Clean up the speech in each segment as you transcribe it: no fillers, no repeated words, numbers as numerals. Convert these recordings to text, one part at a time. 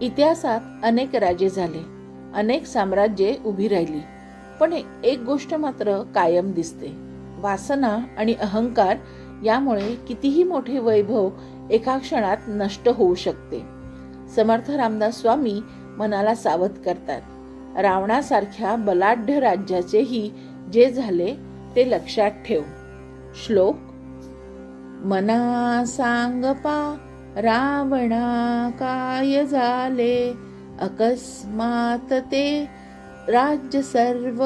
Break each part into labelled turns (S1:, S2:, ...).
S1: इतिहासात अनेक राजे झाले, अनेक साम्राज्ये उभी राहिली, पण एक गोष्ट मात्र कायम दिसते. वासना आणि अहंकार यामुळे कितीही मोठे वैभव एका क्षणात नष्ट होऊ शकते. समर्थ रामदास स्वामी मनाला सावध करतात. रावणासारख्या बलाढ्य राज्याचेही जे झाले ते लक्षात ठेव. श्लोक: मना सांगपा रावणा काय झाले, अकस्मात ते राज्य सर्व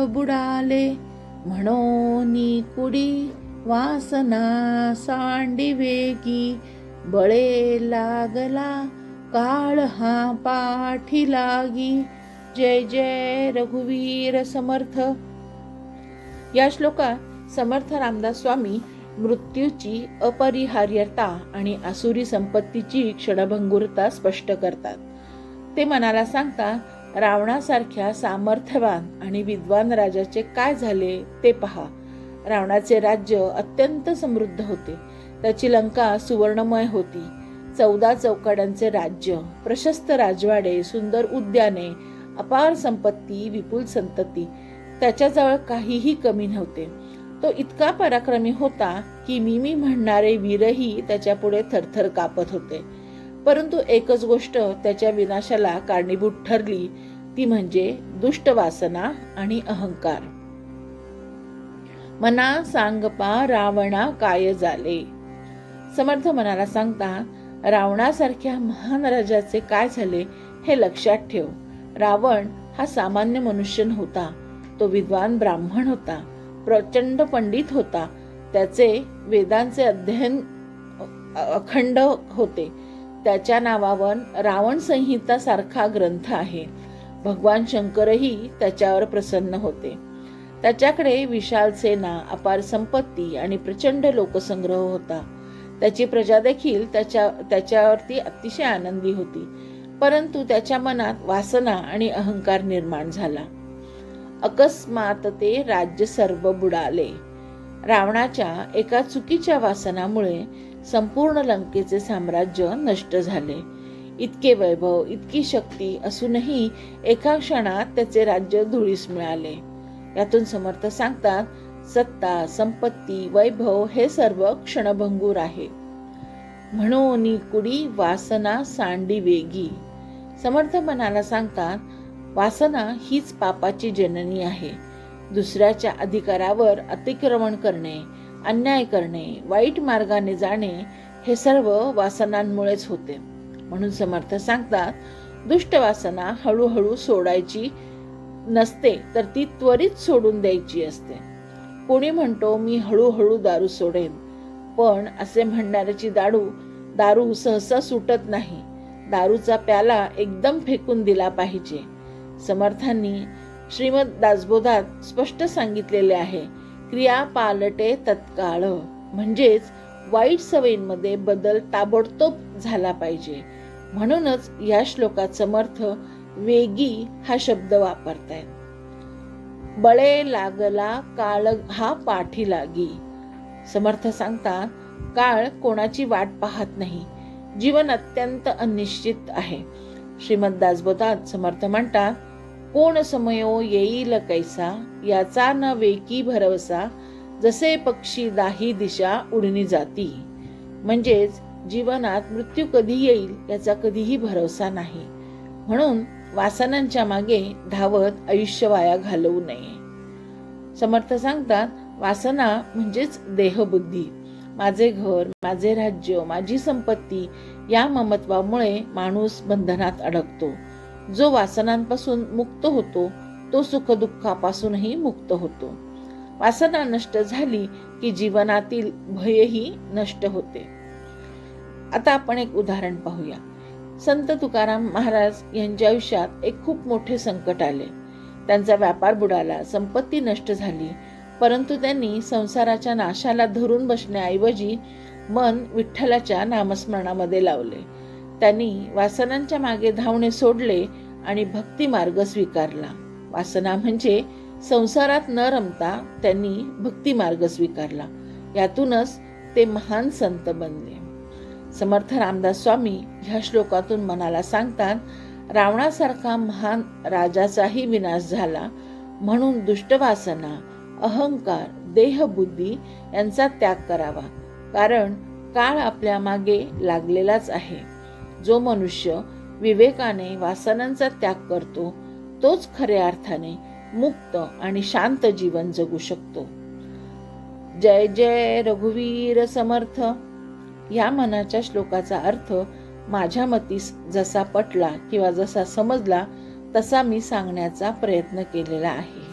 S1: बुडाले. म्हणोनी कुडी वासना सांडी वेगी, बळे लागला काळ हा पाठी लागी. जय जय रघुवीर समर्थ. या श्लोकात समर्थ रामदास स्वामी मृत्यूची अपरिहार्यता आणि आसुरी संपत्तीची क्षणभंगुरता स्पष्ट करतात. ते मनाला सांगता, रावणासारख्या सामर्थ्यवान आणि विद्वान राजाचे काय झाले ते पहा. रावणाचे राज्य अत्यंत समृद्ध होते. त्याची लंका सुवर्णमय होती. 14 चौकड्यांचे राज्य, प्रशस्त राजवाडे, सुंदर उद्याने, अपार संपत्ती, विपुल संतती. त्याच्याजवळ काहीही कमी नव्हते. तो इतका पराक्रमी होता की मी म्हणणारे वीरही त्याच्यापुढे थरथर कापत होते. परंतु एकच गोष्ट त्याच्या विनाशाला कारणीभूत ठरली, ती म्हणजे दुष्ट वासना आणि अहंकार. मना सांगपा रावणा काय झाले. समर्थ मनाला सांगता, रावणासारख्या महान राजाचे काय झाले हे लक्षात ठेव. रावण हा सामान्य मनुष्य नव्हता. तो विद्वान ब्राह्मण होता, प्रचंड पंडित होता. त्याचे वेदांचे अध्ययन अखंड होते. त्याच्या नावावर रावण संहिता सारखा ग्रंथ आहे. भगवान शंकरही त्याच्यावर प्रसन्न होते. त्याच्याकडे विशाल सेना, अपार संपत्ती आणि प्रचंड लोकसंग्रह होता. त्याची प्रजा देखील त्याच्यावरती अतिशय आनंदी होती. परंतु त्याच्या मनात वासना आणि अहंकार निर्माण झाला. अकस्मात ते राज्य सर्व बुडाले. रावणाच्या एका चुकीच्या वासनामुळे संपूर्ण लंकेचे साम्राज्य नष्ट झाले. इतके वैभव, इतकी शक्ती असूनही एका क्षणात त्याचे राज्य धुळीस मिळाले. यातून समर्थ सांगतात, सत्ता, संपत्ती, वैभव हे सर्व क्षणभंगूर आहे. म्हणून कुडी वासना सांडी वेगी. समर्थ मनाला सांगतात, वासना हीच पापाची जननी आहे. दुसऱ्याच्या अधिकारावर अतिक्रमण करणे, अन्याय करणे, वाईट मार्गाने जाणे हे सर्व वासनांमुळेच होते. म्हणून समर्थ सांगतात, दुष्ट वासना हळूहळू सोडायची नसते, तर ती त्वरित सोडून द्यायची असते. कोणी म्हणतो मी हळूहळू दारू सोडेन, पण असे म्हणणाऱ्याची दारू सहसा सुटत नाही. दारूचा प्याला एकदम फेकून दिला पाहिजे. समर्थांनी श्रीमद दासबोधात स्पष्ट सांगितलेले आहे, क्रिया पालटे तत्काळ. म्हणजेच वाईट सवयींमध्ये बदल ताबडतोब झाला पाहिजे. म्हणूनच या श्लोकात समर्थ वेगी हा शब्द वापरतायत. बळे लागला काळ हा पाठी लागी. समर्थ सांगतात, काळ कोणाची वाट पाहत नाही. जीवन अत्यंत अनिश्चित आहे. श्रीमद दासबोधात समर्थ म्हणतात, कोण समयो येईल कैसा, याचा न वेकी भरवसा, जसे पक्षी दाही दिशा उडणी जाती. म्हणजेच जीवनात मृत्यू कधी येईल याचा कधीही भरवसा नाही. म्हणून वासनांच्या मागे धावत आयुष्य वाया घालवू नये. समर्थ सांगतात, वासना म्हणजेच देहबुद्धी. माझे घर, माझे राज्य, माझी संपत्ती या ममत्वामुळे माणूस बंधनात अडकतो. जो वासनांपासून मुक्त होतो तो सुखदुःखापासूनही मुक्त होतो. वासना नष्ट झाली की जीवनातील भयही नष्ट होते. आता आपण एक उदाहरण पाहूया. संत तुकाराम महाराज यांच्या आयुष्यात एक खूप मोठे संकट आले. त्यांचा व्यापार बुडाला, संपत्ती नष्ट झाली. परंतु त्यांनी संसाराच्या नाशाला धरून बसण्याऐवजी मन विठ्ठलाच्या नामस्मरणामध्ये लावले. त्यांनी वासनांच्या मागे धावणे सोडले आणि भक्ती मार्ग स्वीकारला. वासना म्हणजे संसारात न रमता त्यांनी भक्ती मार्ग स्वीकारला. यातूनच ते महान संत बनले. समर्थ रामदास स्वामी ह्या श्लोकातून मनाला सांगतात, रावणासारखा महान राजाचाही विनाश झाला म्हणून दुष्टवासना, अहंकार, देहबुद्धी यांचा त्याग करावा, कारण काळ आपल्या मागे लागलेलाच आहे. जो मनुष्य विवेकाने वासनांचा त्याग करतो तोच खऱ्या अर्थाने मुक्त आणि शांत जीवन जगू शकतो. जय जय रघुवीर समर्थ. या मनाच्या श्लोकाचा अर्थ माझ्या मतीस जसा पटला किंवा जसा समजला तसा मी सांगण्याचा प्रयत्न केलेला आहे.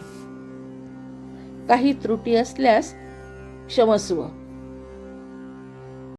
S1: काही त्रुटी असल्यास क्षमस्व.